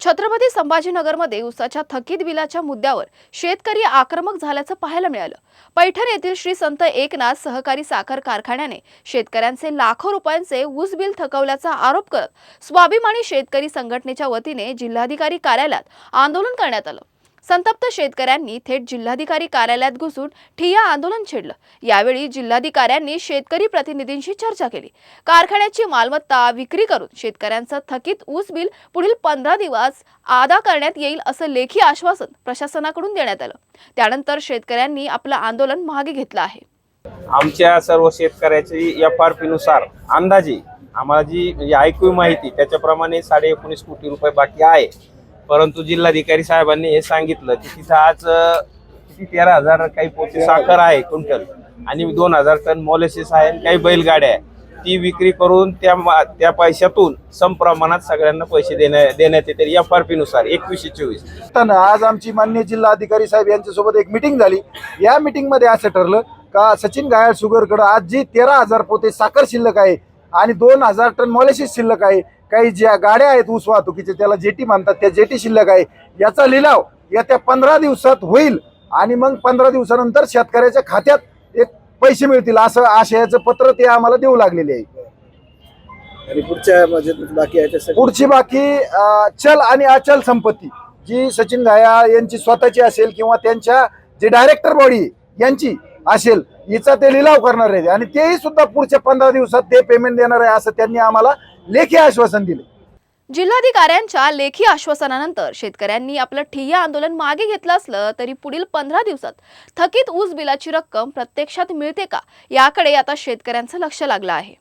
छत्रपती संभाजीनगरमध्ये ऊसाच्या थकीत बिलाच्या मुद्द्यावर शेतकरी आक्रमक झाल्याचं पाहायला मिळालं। पैठण येथील श्री संत एकनाथ सहकारी साखर कारखान्याने शेतकऱ्यांचे लाखो रुपयांचे ऊस बिल थकवल्याचा आरोप करत स्वाभिमानी शेतकरी संघटनेच्या वतीने जिल्हाधिकारी कार्यालयात आंदोलन करण्यात आलं। संतप्त शेतकऱ्यांनी थेट जिल्हाधिकारी कार्यालयात घुसून ठिय्या आंदोलन छेडलं। यावेळी जिल्हाधिकाऱ्यांनी शेतकरी प्रतिनिधींशी चर्चा केली। कारखान्याची मालमत्ता विक्री करून शेतकऱ्यांचं थकीत ऊस बिल पुढील 15 दिवस अदा करण्यात येईल असं लेखी आश्वासन प्रशासनाकडून देण्यात आलं। त्यानंतर शेतकऱ्यांनी आपलं आंदोलन मागे घेतलं आहे। आमच्या सर्व शेतकऱ्याची FRP नुसार अंदाजे आम्हाला जी ऐकू माहिती त्याच्याप्रमाणे 19.5 कोटी रुपये बाकी आहे। परंतु जिल्हाधिकारी साहेबांनी हे सांगितलं की तिथं आज किती 13,000 काही पोते साखर आहे क्विंटल आणि 2,000 टन मोलेसिस आहे, काही बैलगाड्या आहे। ती विक्री करून त्या पैशातून सम प्रमाणात सगळ्यांना पैसे देण्यात येते FRP नुसार 2124। आज आमची माननीय जिल्हाधिकारी साहेब यांच्यासोबत एक मीटिंग झाली। या मीटिंग मध्ये असं ठरलं का सचिन घायाळ शुगरकडे आज जी 13,000 पोते साखर शिल्लक आहे आणि 2,000 टन मोलेसिस शिल्लक आहे, काही ज्या गाड्या आहेत ऊस वाहतुकीचे त्याला जेटी म्हणतात त्या जेटी शिल्लक आहे, याचा लिलाव येत्या 15 दिवसात होईल आणि मग 15 दिवसानंतर शेतकऱ्याच्या खात्यात एक पैसे मिळतील असं आशयाचं पत्र ते आम्हाला देऊ लागलेले आहे। आणि पुढची बाकी चल आणि अचल संपत्ती जी सचिन घायाळ यांची स्वतःची असेल किंवा त्यांच्या जे डायरेक्टर बॉडी यांची असेल हिचा ते लिलाव करणार आहे आणि तेही सुद्धा पुढच्या 15 दिवसात ते पेमेंट देणार आहे असं त्यांनी आम्हाला लेखी आश्वासन दिले। जिल्हाधिकाऱ्यांच्या लेखी आश्वासनानंतर शेतकऱ्यांनी आपलं ठिय्या आंदोलन मागे घेतलं असलं तरी पुढील 15 दिवसात थकीत ऊस बिलाची रक्कम प्रत्यक्षात मिळते का याकडे आता शेतकऱ्यांचं लक्ष लागलं आहे।